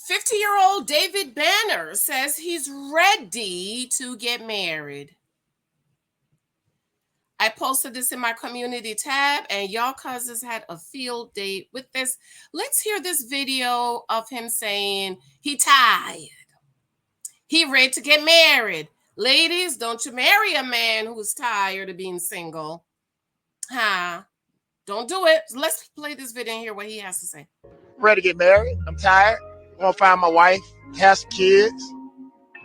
50-year-old David Banner says he's ready to get married. I posted this in my community tab, and y'all cousins had a field day with this. Let's hear this video of him saying he tired. He ready to get married. Ladies, don't you marry a man who's tired of being single. Huh? Don't do it. Let's play this video and hear what he has to say. Ready to get married. I'm tired. I want to find my wife, have some kids.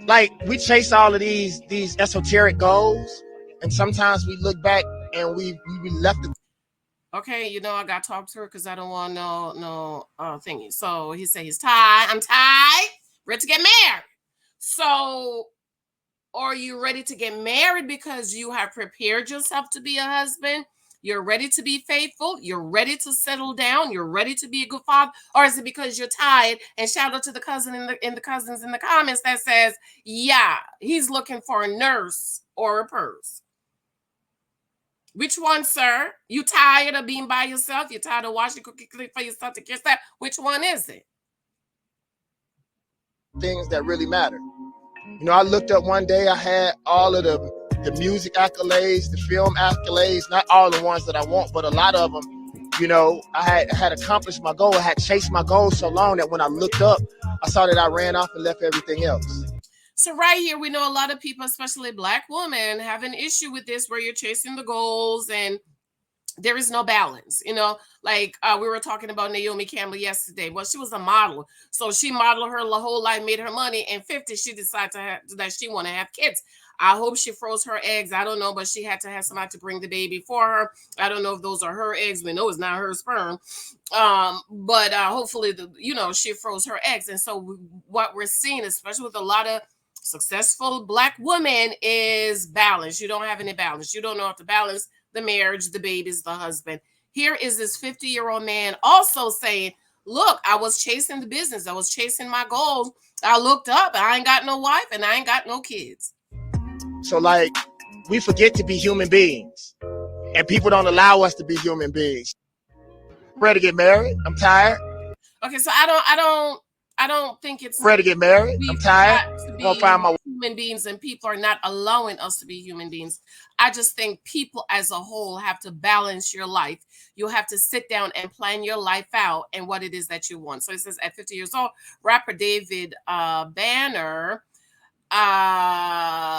Like, we chase all of these esoteric goals, and sometimes we look back and we left it. Okay, I got to talk to her because I don't want no thingy. So he said he's tired. I'm tired. Ready to get married. So are you ready to get married because you have prepared yourself to be a husband? You're ready to be faithful. You're ready to settle down. You're ready to be a good father. Or is it because you're tired? And shout out to the cousin in the cousins in the comments that says, yeah, he's looking for a nurse or a purse. Which one, sir? You tired of being by yourself? You tired of washing, cooking, clean for yourself to kiss that? Which one is it? Things that really matter. I looked up one day, I had all of the music accolades, the film accolades, not all the ones that I want, but a lot of them. I had accomplished my goal. I had chased my goal so long that when I looked up, I saw that I ran off and left everything else. So right here, we know a lot of people, especially Black women, have an issue with this where you're chasing the goals and there is no balance. Like we were talking about Naomi Campbell yesterday. Well, she was a model. So she modeled her whole life, made her money. And 50, she decided that she want to have kids. I hope she froze her eggs. I don't know, but she had to have somebody to bring the baby for her. I don't know if those are her eggs. We know it's not her sperm. But hopefully, she froze her eggs. And so what we're seeing, especially with a lot of successful Black women, is balance. You don't have any balance. You don't know how to balance the marriage, the babies, the husband. Here is this 50-year-old man also saying, look, I was chasing the business. I was chasing my goals. I looked up, I ain't got no wife and I ain't got no kids. So like, we forget to be human beings, and people don't allow us to be human beings. Ready to get married. I'm tired. Okay, so I don't think it's ready to get married. I'm tired. To be find my human beings, and people are not allowing us to be human beings. I just think people as a whole have to balance your life. You have to sit down and plan your life out and what it is that you want. So it says at 50 years old, rapper David Banner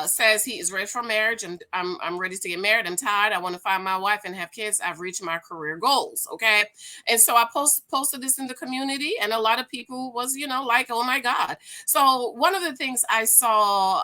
says he is ready for marriage, and I'm ready to get married. I'm tired. I want to find my wife and have kids. I've reached my career goals. Okay. And so I posted this in the community, and a lot of people was, like, oh my God. So one of the things I saw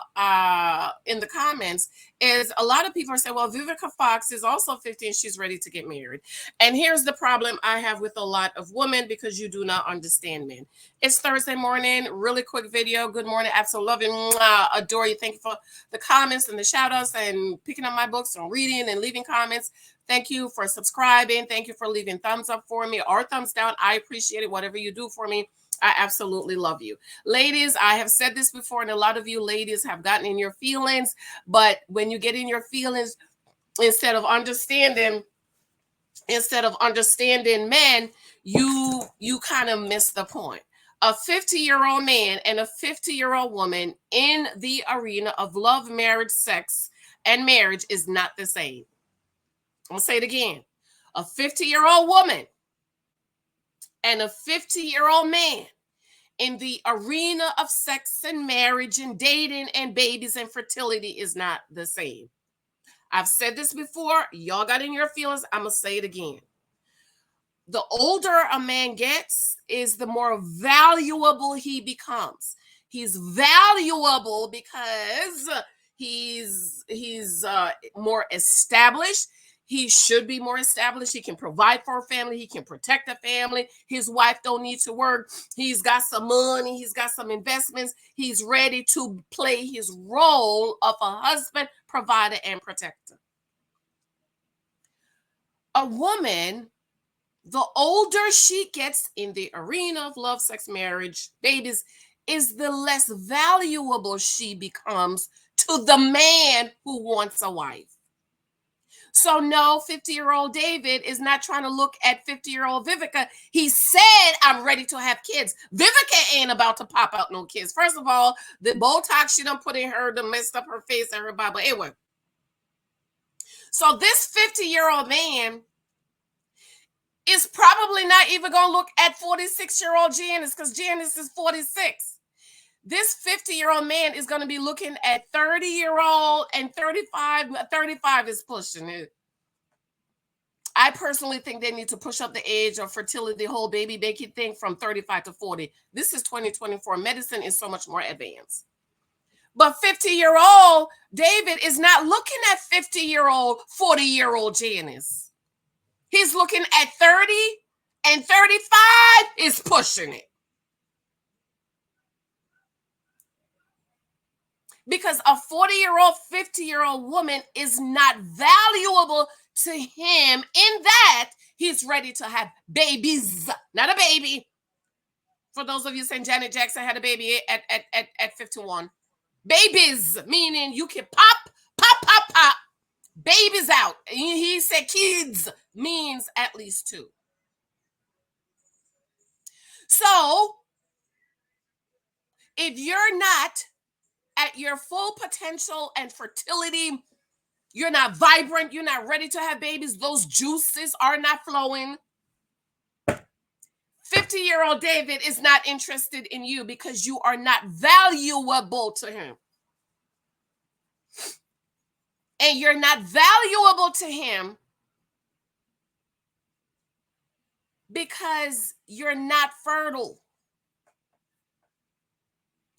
in the comments is a lot of people are saying, well, Vivica Fox is also 50 and she's ready to get married. And here's the problem I have with a lot of women, because you do not understand men. It's Thursday morning, really quick video. Good morning, absolutely loving, adore you. Thank you for the comments and the shout outs and picking up my books and reading and leaving comments. Thank you for subscribing. Thank you for leaving thumbs up for me or thumbs down. I appreciate it. Whatever you do for me, I absolutely love you. Ladies, I have said this before, and a lot of you ladies have gotten in your feelings, but when you get in your feelings, instead of understanding men, you kind of miss the point. A 50-year-old man and a 50-year-old woman in the arena of love, marriage, sex, and marriage is not the same. I'll say it again. A 50-year-old woman and a 50-year-old man in the arena of sex and marriage and dating and babies and fertility is not the same. I've said this before. Y'all got in your feelings. I'm going to say it again. The older a man gets is the more valuable he becomes. He's valuable because he's more established. He should be more established. He can provide for a family. He can protect a family. His wife don't need to work. He's got some money. He's got some investments. He's ready to play his role of a husband, provider, and protector. A woman, the older she gets in the arena of love, sex, marriage, babies, is the less valuable she becomes to the man who wants a wife. So no, 50-year-old David is not trying to look at 50-year-old Vivica. He said, I'm ready to have kids. Vivica ain't about to pop out no kids. First of all, the Botox she done put in her done messed up her face and her body. But anyway, so this 50-year-old man is probably not even going to look at 46-year-old Janice, because Janice is 46. This 50-year-old man is going to be looking at 30-year-old and 35. 35 is pushing it. I personally think they need to push up the age of fertility, the whole baby making thing, from 35 to 40. This is 2024. Medicine is so much more advanced. But 50-year-old David is not looking at 50-year-old, 40-year-old Janice. He's looking at 30, and 35 is pushing it. Because a 40-year-old, 50-year-old woman is not valuable to him in that he's ready to have babies, not a baby. For those of you saying Janet Jackson had a baby at 51. Babies, meaning you can pop. Babies out. He said kids means at least 2. So if you're not at your full potential and fertility, you're not vibrant, you're not ready to have babies, those juices are not flowing, 50-year-old David is not interested in you because you are not valuable to him. And you're not valuable to him because you're not fertile.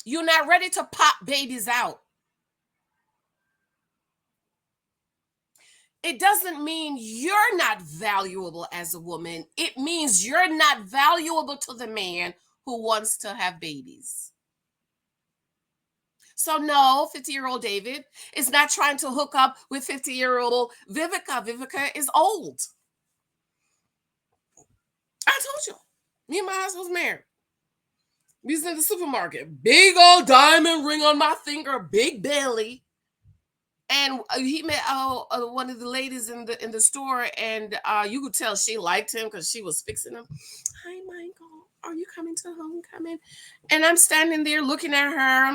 You're not ready to pop babies out. It doesn't mean you're not valuable as a woman. It means you're not valuable to the man who wants to have babies. So no, 50-year-old David is not trying to hook up with 50-year-old Vivica. Vivica is old. I told you, me and my husband was married. We was in the supermarket. Big old diamond ring on my finger, big belly. And he met one of the ladies in the store, and you could tell she liked him because she was fixing him. Hi, Michael. Are you coming to homecoming? And I'm standing there looking at her.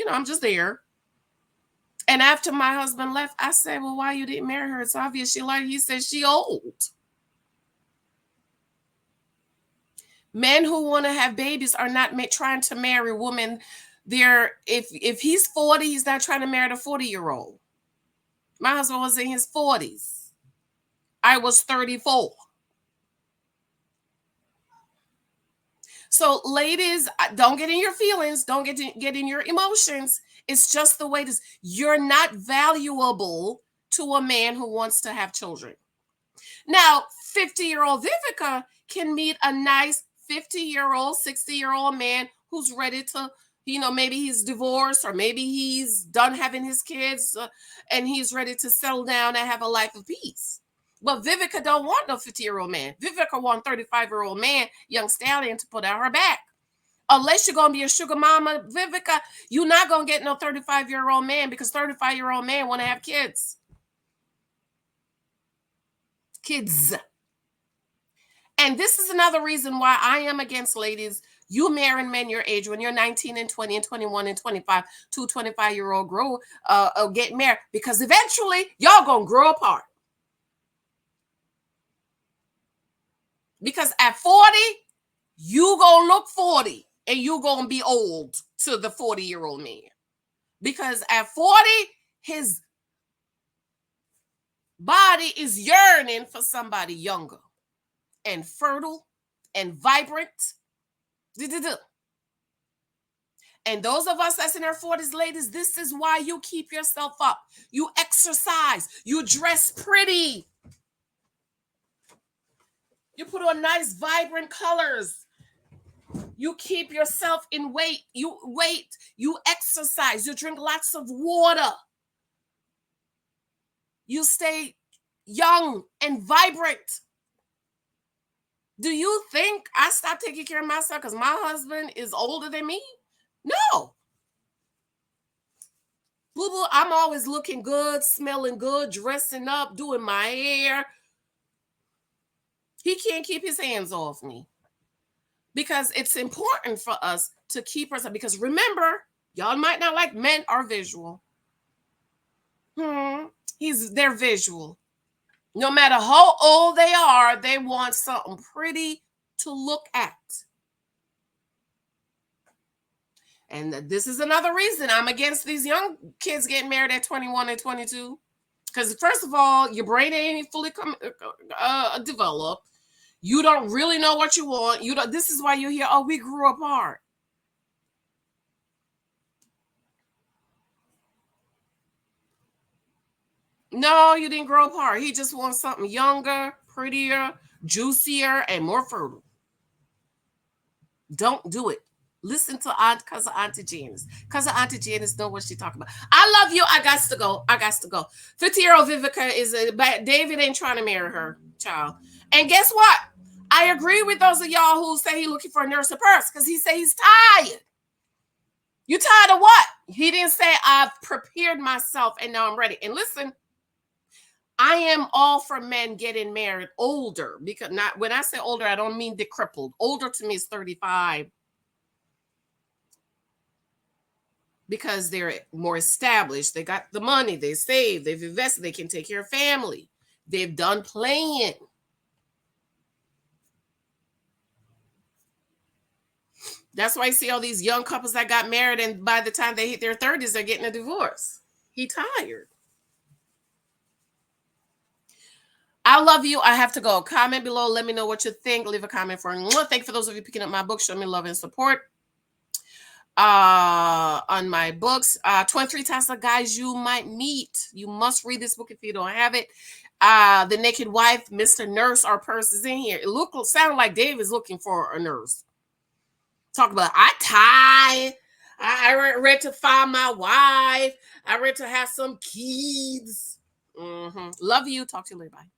I'm just there. And after my husband left, I said, well, why you didn't marry her? It's obvious she liked. He said she old. Men who want to have babies are not trying to marry women. If he's 40, he's not trying to marry the 40-year-old. My husband was in his 40s. I was 34. So ladies, don't get in your feelings. Don't get in your emotions. It's just the way it is. You're not valuable to a man who wants to have children. Now, 50-year-old Vivica can meet a nice 50-year-old, 60-year-old man who's ready to, maybe he's divorced or maybe he's done having his kids and he's ready to settle down and have a life of peace. But Vivica don't want no 50-year-old man. Vivica want 35-year-old man, young stallion, to put out her back. Unless you're going to be a sugar mama, Vivica, you're not going to get no 35-year-old man because 35-year-old man want to have kids. Kids. And this is another reason why I am against ladies. You marrying men your age when you're 19 and 20 and 21 and 25, 25-year-old grow get married, because eventually y'all gonna grow apart. Because at 40, you gonna look 40 and you gonna be old to the 40-year-old man. Because at 40, his body is yearning for somebody younger and fertile and vibrant. And those of us that's in our 40s, ladies, this is why you keep yourself up. You exercise. You dress pretty. You put on nice, vibrant colors. You keep yourself in weight. You exercise. You drink lots of water. You stay young and vibrant. Do you think I stopped taking care of myself because my husband is older than me? No. Boo boo, I'm always looking good, smelling good, dressing up, doing my hair. He can't keep his hands off me because it's important for us to keep ourselves. Because remember, y'all might not like men are visual. They're visual. No matter how old they are, they want something pretty to look at. And this is another reason I'm against these young kids getting married at 21 and 22. Because first of all, your brain ain't fully developed. You don't really know what you want. You don't. This is why you hear, "Oh, we grew apart." No, you didn't grow apart. He just wants something younger, prettier, juicier, and more fertile. Don't do it. Listen to cousin Auntie Janice. Cousin Auntie Janice know what she talking about. I love you. I got to go. 50-year-old Vivica is David ain't trying to marry her, child. And guess what? I agree with those of y'all who say he's looking for a nurse of purse because he say he's tired. You tired of what? He didn't say I've prepared myself and now I'm ready. And listen, I am all for men getting married older because not when I say older, I don't mean decrepit. Older to me is 35 because they're more established. They got the money, they save, they've invested, they can take care of family. They've done playing. That's why you see all these young couples that got married and by the time they hit their 30s, they're getting a divorce. He tired. I love you. I have to go. Comment below. Let me know what you think. Leave a comment for me. Thank you for those of you picking up my book. Show me love and support on my books. 23 types of guys you might meet. You must read this book if you don't have it. The Naked Wife, Mr. Nurse, our purse is in here. It sounded like Dave is looking for a nurse. Talk about I ready to find my wife. I ready to have some kids. Love you. Talk to you later. Bye.